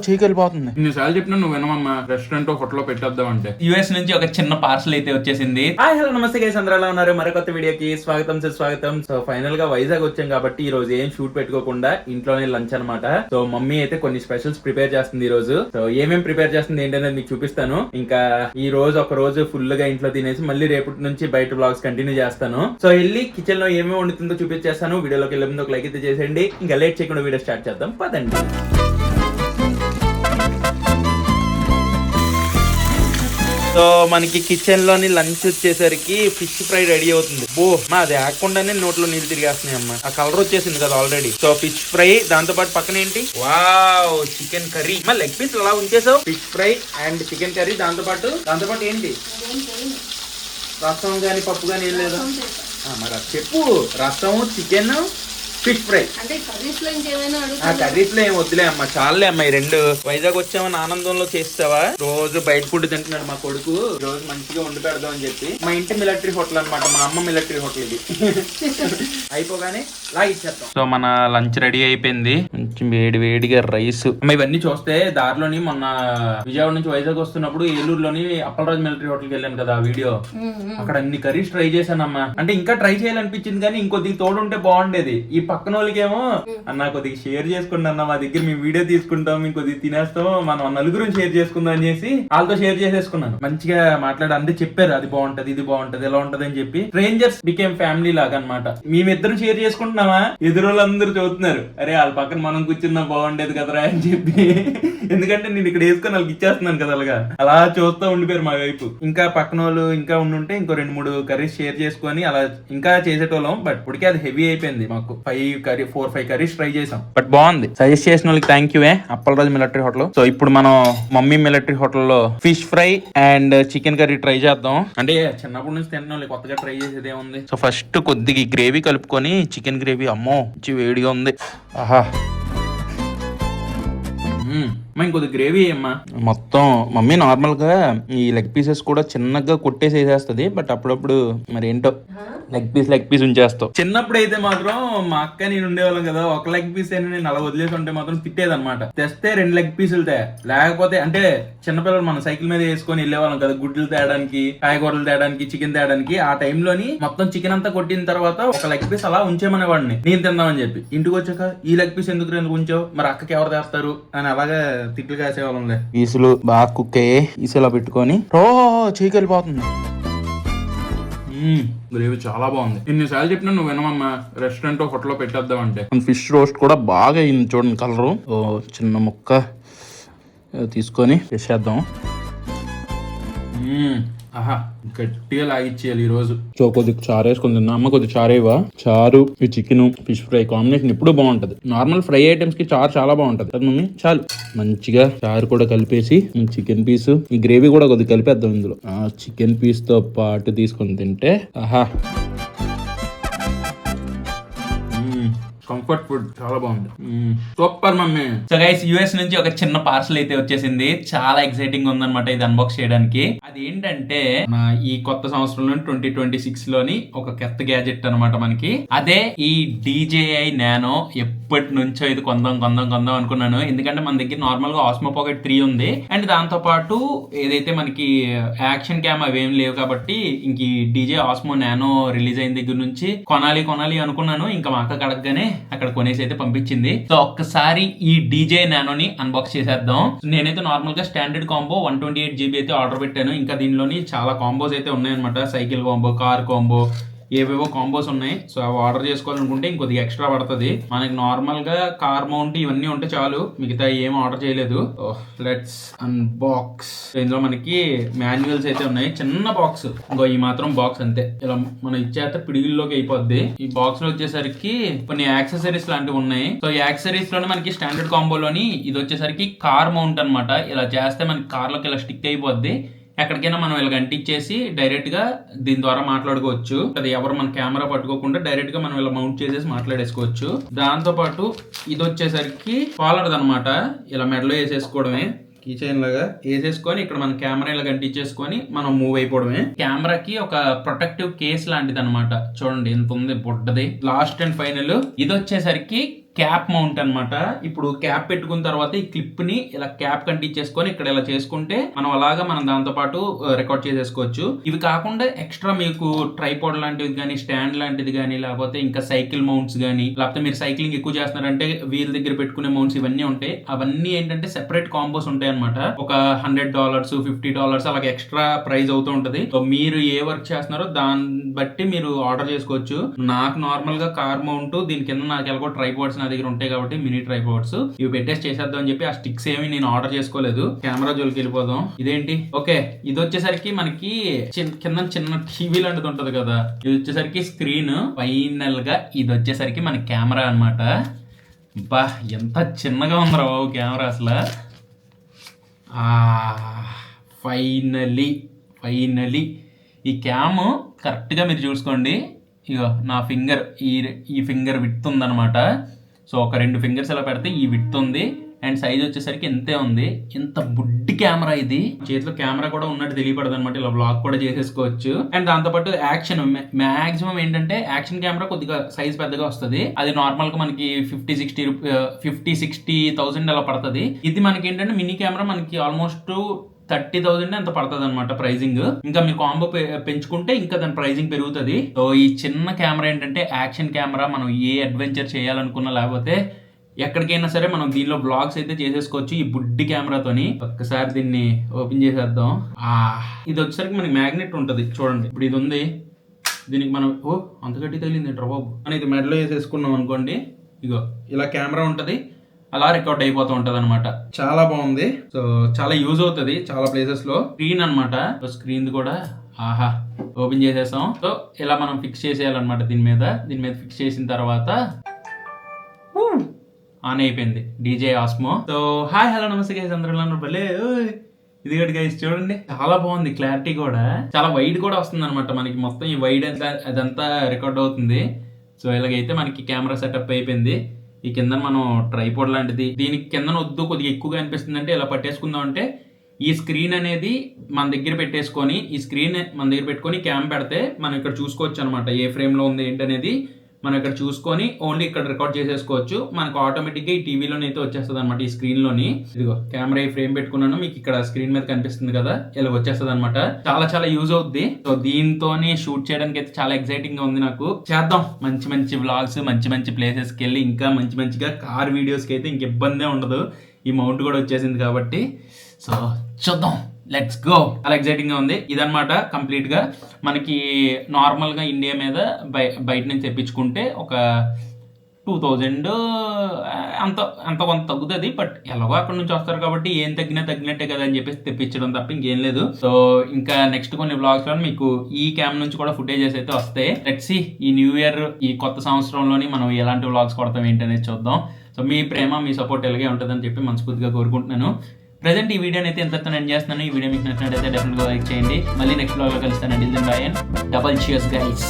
చీకెళ్ళిపోతుంది. ఇన్నిసార్లు చెప్పినా నువ్వు వినమమ్మా, రెస్టారెంట్ హోటల్ పెట్టేద్దాం అంటే. యుఎస్ నుంచి ఒక చిన్న పార్సల్ అయితే వచ్చేసింది. హాయ్ హలో నమస్తే గైస్, అందరూ ఎలా ఉన్నారు? మరొక వీడియోకి స్వాగతం సుస్వాగతం. సో ఫైనల్ గా వైజాగ్ వచ్చాం కాబట్టి ఈ రోజు ఏం షూట్ పెట్టుకోకుండా ఇంట్లోనే లంచ్ అన్నమాట. సో మమ్మీ అయితే కొన్ని స్పెషల్స్ ప్రిపేర్ చేస్తుంది ఈ రోజు. సో ఏమేం ప్రిపేర్ చేస్తుంది ఏంటనేది మీకు చూపిస్తాను. ఇంకా ఈ రోజు ఒక రోజు ఫుల్ గా ఇంట్లో తినేసి మళ్ళీ రేపటి నుంచి బయట వ్లాగ్స్ కంటిన్యూ చేస్తాను. సో వెళ్ళి కిచెన్ లో ఏమేమి వండుతుందో చూపించేస్తాను. వీడియోలోకి వెళ్ళే ముందు ఒక లైక్ అయితే చేసేయండి. ఇంకా లేట్ చేయకుండా వీడియో స్టార్ట్ చేద్దాం పదండి. సో మనకి కిచెన్ లోని లంచ్ వచ్చేసరికి ఫిష్ ఫ్రై రెడీ అవుతుంది. మా అది ఆకుండానే నోట్లో నీళ్ళు తిరిగేస్తున్నాయి అమ్మా. ఆ కలర్ వచ్చేసింది కదా ఆల్రెడీ. సో ఫిష్ ఫ్రై, దాంతో పాటు పక్కన ఏంటి, వావ్ చికెన్ కర్రీ. మరి లెగ్ పీస్ అలా ఉంచేసావు. Fish fry and chicken curry, దాంతో పాటు ఏంటి, రసం గానీ పప్పు గానీ ఏం లేదా? మరి అది చెప్పు. రసం, చికెన్, ఫిష్ ఫ్రై. కర్రీస్ లో ఏం వద్దులే అమ్మా, చాలే అమ్మా ఈ రెండు. వైజాగ్ వచ్చామని ఆనందంలో చేస్తావా? రోజు బయట ఫుడ్ తింటున్నాడు మా కొడుకు. రోజు మంచిగా వండి పెడదాం అని చెప్పి. మా ఇంటి మిలిటరీ హోటల్ అనమాట, మా అమ్మ మిలిటరీ హోటల్ ఇది. అయిపోగానే లాగిచ్చేస్తాం. సో మన లంచ్ రెడీ అయిపోయింది. కొంచెం వేడి వేడిగా రైస్. అమ్మ ఇవన్నీ చూస్తే దారిలోని మొన్న విజయవాడ నుంచి వైజాగ్ వస్తున్నప్పుడు ఏలూరులోని అప్పలరాజు మిలిటరీ హోటల్కి వెళ్ళాను కదా, ఆ వీడియో. అక్కడ అన్ని కర్రీస్ ట్రై చేశానమ్మా. అంటే ఇంకా ట్రై చేయాలనిపించింది కానీ ఇంకొద్దిగా తోడు ఉంటే బాగుండేది. ఈ పక్కన వాళ్ళకేమో అన్న కొద్దిగా షేర్ చేసుకుంటా అన్న, మా దగ్గర మేము వీడియో తీసుకుంటాం, ఇంకొద్దిగా తినేస్తాం, మనం నలుగురు షేర్ చేసుకుందాం అని చేసి వాళ్ళతో షేర్ చేసేసుకున్నాను. మంచిగా మాట్లాడి అందరూ చెప్పారు అది బాగుంటది, ఇది బాగుంటది, ఎలా ఉంటది అని చెప్పి. స్ట్రేంజర్స్ బికేమ్ ఫ్యామిలీ లాగా అనమాట. మేమిద్దరం షేర్ చేసుకుంటున్నామా, ఎదురోళ్ళందరూ చూస్తున్నారు, అరే వాళ్ళ పక్కన మనం కూర్చున్నా బాగుండేది కదరా అని చెప్పి. ఎందుకంటే నేను ఇక్కడ వేసుకొని వాళ్ళకి ఇచ్చేస్తున్నాను కదా, అలాగా అలా చూస్తూ ఉండిపోయారు మా వైపు. ఇంకా పక్కన వాళ్ళు ఇంకా ఉండుంటే ఇంకో 2-3 కర్రీస్ షేర్ చేసుకొని అలా ఇంకా చేసేటోళ్ళం. బట్ ఇప్పటికే అది హెవీ అయిపోయింది మాకు. 4-5 కర్రీస్ ట్రై చేసాం. బట్ బాగుంది. సజెస్ట్ చేసిన వాళ్ళకి thank you. Appalaraju military hotel. So ఇప్పుడు మనం మమ్మీ మిలిటరీ హోటల్లో fish fry and chicken curry try చేద్దాం. అంటే చిన్నప్పటి నుంచి తింటున్నాం, కొత్తగా ట్రై చేసేది ఏముంది. సో ఫస్ట్ కొద్దిగా గ్రేవీ కలుపుకొని, చికెన్ గ్రేవీ అమ్మో వేడిగా ఉంది. ఆహా, ఇంకొద్ది గ్రేవీ అమ్మా. మొత్తం మమ్మీ నార్మల్ గా ఈ లెగ్ పీసెస్ కూడా చిన్నగా కొట్టేసి వేసేస్తుంది. బట్ అప్పుడప్పుడు మరి ఏంటో లెగ్ పీస్ ఉంచేస్తావు. చిన్నప్పుడు అయితే మాత్రం మా అక్క నేను ఉండేవాళ్ళం కదా, ఒక లెగ్ పీస్ అయినా నేను అలా వదిలేసి ఉంటే మాత్రం తిట్టేది అనమాట. తెస్తే 2 లెగ్ పీసులు లేకపోతే అంటే చిన్నపిల్లలు మనం సైకిల్ మీద వేసుకొని వెళ్ళేవాళ్ళం కదా, గుడ్లు తేయడానికి, కాయగూరలు తేయడానికి, చికెన్ తేయడానికి. ఆ టైంలోని మొత్తం చికెన్ అంతా కొట్టిన తర్వాత ఒక లెగ్ పీస్ అలా ఉంచేమనేవాడిని నేను తిందామని చెప్పి. ఇంటికి వచ్చాక ఈ లెగ్ పీస్ ఎందుకు ఉంచావు, మరి అక్కకి ఎవరు తెస్తారు అని అలాగే తిట్లు కాసేవాళ్ళంలే. పీసులు బాగా కుక్ అయ్యే పీసులో పెట్టుకొని చీకెళ్ళిపోతుంది. గ్రేవీ చాలా బాగుంది. ఇన్నిసార్లు చెప్పినా నువ్వు వినమమ్మా, రెస్టారెంట్ హోటల్లో పెట్టేద్దాం అంటే. ఫిష్ రోస్ట్ కూడా బాగా అయింది చూడండి, కలరు. చిన్న ముక్క తీసుకొని చేసేద్దాం. ఆహా, గట్టిగా లాగిచ్చేయాలి ఈ రోజు. సో కొద్దిగా చారు వేసుకుని తిన్నా. అమ్మ కొద్దిగా చారేవా. చారు, ఈ చికెన్, ఫిష్ ఫ్రై కాంబినేషన్ ఎప్పుడు బాగుంటది. నార్మల్ ఫ్రై ఐటమ్స్ కి చారు చాలా బాగుంటది కదా మమ్మీ. చాలు మంచిగా చారు కూడా కలిపేసి చికెన్ పీస్, ఈ గ్రేవీ కూడా కొద్దిగా కలిపేద్దాం ఇందులో. చికెన్ పీస్ తో పాటు తీసుకొని తింటే ఆహా, కంఫర్ట్ ఫుడ్ చాలా బాగుంది. Super mummy. So guys, US నుంచి ఒక చిన్న పార్సల్ అయితే వచ్చేసింది. చాలా ఎక్సైటింగ్ ఉందన్నమాట ఇది అన్బాక్స్ చేయడానికి. అది ఏంటంటే ఈ కొత్త సంవత్సరంలో 2026 లోని ఒక కొత్త గ్యాజెట్ అనమాట మనకి. అదే ఈ DJI నానో. ఎప్పటి నుంచో ఇది కొందాం అనుకున్నాను. ఎందుకంటే మన దగ్గర నార్మల్ గా ఆస్మో పాకెట్ 3 ఉంది. అండ్ దాంతో పాటు ఏదైతే మనకి యాక్షన్ క్యామ్ అవేం లేవు కాబట్టి ఇంక ఈ DJI ఆస్మో నానో రిలీజ్ అయిన దగ్గర నుంచి కొనాలి అనుకున్నాను. ఇంకా మా అక్క కడగగానే అక్కడ కొనేసి అయితే పంపించింది. సో ఒక్కసారి ఈ DJI నానోని అన్బాక్స్ చేసేద్దాం. నేనైతే నార్మల్ గా స్టాండర్డ్ కాంబో 128GB అయితే ఆర్డర్ పెట్టాను. ఇంకా దీనిలోని చాలా కాంబోస్ అయితే ఉన్నాయన్నమాట. సైకిల్ కాంబో, కార్ కాంబో, ఏవేవో కాంబోస్ ఉన్నాయి. సో అవి ఆర్డర్ చేసుకోవాలనుకుంటే ఇంకొద్దిగా ఎక్స్ట్రా పడుతుంది. మనకి నార్మల్ గా కార్ మౌంట్ ఇవన్నీ ఉంటే చాలు, మిగతా ఏం ఆర్డర్ చేయలేదు. Let's unbox. ఇందులో మనకి మాన్యువల్స్ అయితే ఉన్నాయి. చిన్న బాక్స్, ఇంకో ఈ మాత్రం బాక్స్ అంతే. ఇలా మనం ఇచ్చేస్తే పిడిగిల్లోకి అయిపోద్ది. ఈ బాక్స్ లో వచ్చేసరికి కొన్ని యాక్సెసరీస్ లాంటివి ఉన్నాయి. సో ఈ యాక్సెసరీస్ లోనే మనకి స్టాండర్డ్ కాంబోలోని ఇది వచ్చేసరికి కార్ మౌంట్ అనమాట. ఇలా చేస్తే మనకి కార్లోకి ఇలా స్టిక్ అయిపోద్ది. ఎక్కడికైనా మనం ఇలా అంటించేసి డైరెక్ట్ గా దీని ద్వారా మాట్లాడుకోవచ్చు. అది ఎవరు మన కెమెరా పట్టుకోకుండా డైరెక్ట్ గా మనం ఇలా మౌంట్ చేసేసి మాట్లాడేసుకోవచ్చు. దాంతో పాటు ఇది వచ్చేసరికి కాలర్ అనమాట. ఇలా మెడలో వేసేసుకోవడమే. కీ చైన్ లాగా వేసేసుకొని ఇక్కడ మన కెమెరా ఇలా అంటించేసుకొని మనం మూవ్ అయిపోవడమే. కెమెరాకి ఒక ప్రొటెక్టివ్ కేస్ లాంటిది అనమాట. చూడండి ఎంత ఉంది బుడ్డది. లాస్ట్ అండ్ ఫైనల్ ఇది వచ్చేసరికి క్యాప్ మౌంట్ అన్నమాట. ఇప్పుడు క్యాప్ పెట్టుకున్న తర్వాత ఈ క్లిప్ ని ఇలా క్యాప్ కంటించేసుకొని ఇక్కడ ఇలా చేసుకుంటే మనం దాంతో పాటు రికార్డ్ చేసేసుకోవచ్చు. ఇవి కాకుండా ఎక్స్ట్రా మీకు ట్రైపాడ్ లాంటిది కానీ, స్టాండ్ లాంటిది కానీ, లేకపోతే ఇంకా సైకిల్ మౌంట్స్ కానీ, లేకపోతే మీరు సైక్లింగ్ ఎక్కువ చేస్తున్నారంటే వీల్ దగ్గర పెట్టుకునే మౌంట్స్ ఇవన్నీ ఉంటాయి. అవన్నీ ఏంటంటే సెపరేట్ కాంబోస్ ఉంటాయి అనమాట. ఒక $100, $50 అలాగే ఎక్స్ట్రా ప్రైస్ అవుతూ ఉంటది. సో మీరు ఏ వర్క్ చేస్తున్నారో దాన్ని బట్టి మీరు ఆర్డర్ చేసుకోవచ్చు. నాకు నార్మల్ గా కార్ మౌంట్, దీని కింద నాకు ఎలాగో ట్రైపాడ్స్ నా దగ్గర ఉంటాయి కాబట్టి మినీ ట్రైపాడ్స్ ఇవి పెట్టేసి చేసేద్దాం అని చెప్పి ఆ స్టిక్స్ ఏమి నేను ఆర్డర్ చేసుకోలేదు. కెమెరా జోలికి వెళ్ళిపోదాం. ఇదేంటి, ఓకే, ఇది వచ్చేసరికి మనకి కింద చిన్న టీవీ లాంటిది ఉంటది కదా, ఇది వచ్చేసరికి స్క్రీన్. ఫైనల్ గా ఇది వచ్చేసరికి మన కెమెరా అన్నమాట. బా ఎంత చిన్నగా ఉందిరా బాబు కెమెరా అసలు. ఫైనలీ ఈ క్యామ్ కరెక్ట్గా మీరు చూసుకోండి. ఇగో నా ఫింగర్ ఈ ఫింగర్ విడ్త్ ఉందన్నమాట. సో ఒక 2 ఫింగర్స్ ఇలా పెడితే ఈ విడ్త్ ఉంది. అండ్ సైజ్ వచ్చేసరికి ఇంతే ఉంది. ఇంత బుడ్డి కెమెరా ఇది. చేతిలో కెమెరా కూడా ఉన్నట్టు తెలియపడదు అనమాట. ఇలా బ్లాగ్ కూడా చేసేసుకోవచ్చు. అండ్ దాంతోపాటు యాక్షన్ మాక్సిమం ఏంటంటే యాక్షన్ కెమెరా కొద్దిగా సైజ్ పెద్దగా వస్తుంది. అది నార్మల్ గా మనకి 50-60,000 అలా పడుతుంది. ఇది మనకి ఏంటంటే మినీ కెమెరా మనకి ఆల్మోస్ట్ 30,000 అంత పడుతుంది అనమాట ప్రైజింగ్. ఇంకా మీరు కాంబో పెంచుకుంటే ఇంకా దాని ప్రైజింగ్ పెరుగుతుంది. సో ఈ చిన్న కెమెరా ఏంటంటే యాక్షన్ కెమెరా. మనం ఏ అడ్వెంచర్ చేయాలనుకున్నా, లేకపోతే ఎక్కడికైనా సరే మనం దీనిలో బ్లాగ్స్ అయితే చేసేసుకోవచ్చు ఈ బుడ్డి కెమెరాతోని. ఒక్కసారి దీన్ని ఓపెన్ చేసేద్దాం. ఇది వచ్చేసరికి మనకి మ్యాగ్నెట్ ఉంటుంది చూడండి. ఇప్పుడు ఇది ఉంది, దీనికి మనం అంత గట్టి తగిలింది బాబు అని ఇది మెడలో వేసేసుకున్నాం అనుకోండి. ఇగో ఇలా కెమెరా ఉంటుంది, అలా రికార్డ్ అయిపోతూ ఉంటది అనమాట. చాలా బాగుంది. సో చాలా యూజ్ అవుతుంది చాలా ప్లేసెస్ లో. స్క్రీన్ అనమాట, స్క్రీన్ కూడా ఓపెన్ చేసేసాం. సో ఇలా మనం ఫిక్స్ చేసేయాలన్నమాట దీని మీద ఫిక్స్ చేసిన తర్వాత ఆన్ అయిపోయింది DJ Osmo. So hi hello నమస్తే గైస్, అందరూ భలే. ఇది కూడా గైస్ చూడండి చాలా బాగుంది, క్లారిటీ కూడా చాలా వైడ్ కూడా వస్తుంది అనమాట మనకి. మొత్తం ఈ వైడ్ అదంతా రికార్డ్ అవుతుంది. సో ఇలాగైతే మనకి కెమెరా సెటప్ అయిపోయింది. ఈ కింద మనం ట్రైపాడ్ లాంటిది, దీనికి కింద వద్దు కొద్దిగా ఎక్కువగా అనిపిస్తుంది అంటే ఇలా పట్టేసుకుందాం. అంటే ఈ స్క్రీన్ అనేది మన దగ్గర పెట్టేసుకొని, ఈ స్క్రీన్ మన దగ్గర పెట్టుకొని క్యామ్ పెడితే మనం ఇక్కడ చూసుకోవచ్చు అనమాట. ఏ ఫ్రేమ్ లో ఉంది ఏంటనేది మనం ఇక్కడ చూసుకొని ఓన్లీ ఇక్కడ రికార్డ్ చేసేసుకోవచ్చు. మనకు ఆటోమేటిక్ గా ఈ టీవీలోనే అయితే వచ్చేస్తుంది అనమాట. ఈ స్క్రీన్ లోని ఇదిగో కెమెరా ఈ ఫ్రేమ్ పెట్టుకున్నాను, మీకు ఇక్కడ స్క్రీన్ మీద కనిపిస్తుంది కదా, ఇలా వచ్చేస్తుంది అనమాట. చాలా యూజ్ అవుద్ది. సో దీంతో షూట్ చేయడానికి అయితే చాలా ఎక్సైటింగ్ గా ఉంది నాకు. చేద్దాం మంచి వ్లాగ్స్, మంచి ప్లేసెస్ కి వెళ్ళి ఇంకా మంచిగా కార్ వీడియోస్ కి అయితే ఇంక ఇబ్బందే ఉండదు. ఈ మౌంట్ కూడా వచ్చేసింది కాబట్టి. సో చూద్దాం, లెట్స్ గో. చాలా ఎక్సైటింగ్ గా ఉంది. ఇదన్నమాట కంప్లీట్ గా మనకి నార్మల్ గా ఇండియా మీద బయట నుంచి తెప్పించుకుంటే ఒక 2000 అంత కొంత తగ్గుతుంది. బట్ ఎలాగో అక్కడ నుంచి వస్తారు కాబట్టి ఏం తగ్గినట్టే కదా అని చెప్పేసి తెప్పించడం తప్ప ఇంకేం లేదు. సో ఇంకా నెక్స్ట్ కొన్ని వ్లాగ్స్ లో మీకు ఈ క్యామ్ నుంచి కూడా ఫుటేజెస్ అయితే వస్తాయి. లెట్స్ సీ ఈ న్యూ ఇయర్, ఈ కొత్త సంవత్సరంలోని మనం ఎలాంటి వ్లాగ్స్ కొడతాం ఏంటనేది చూద్దాం. సో మీ ప్రేమ, మీ సపోర్ట్ ఎలాగే ఉంటుందని చెప్పి మనస్ఫూర్తిగా కోరుకుంటున్నాను. ప్రెజెంట్ ఈ వీడియోని అయితే ఎంతతో ఎండ్ చేస్తున్నాను. ఈ వీడియో మీకు నచ్చినట్లయితే డెఫినెట్గా లైక్ చేయండి. మళ్ళీ నెక్స్ట్ వ్లాగ్లో కలుస్తానండి. Bye and double cheers guys.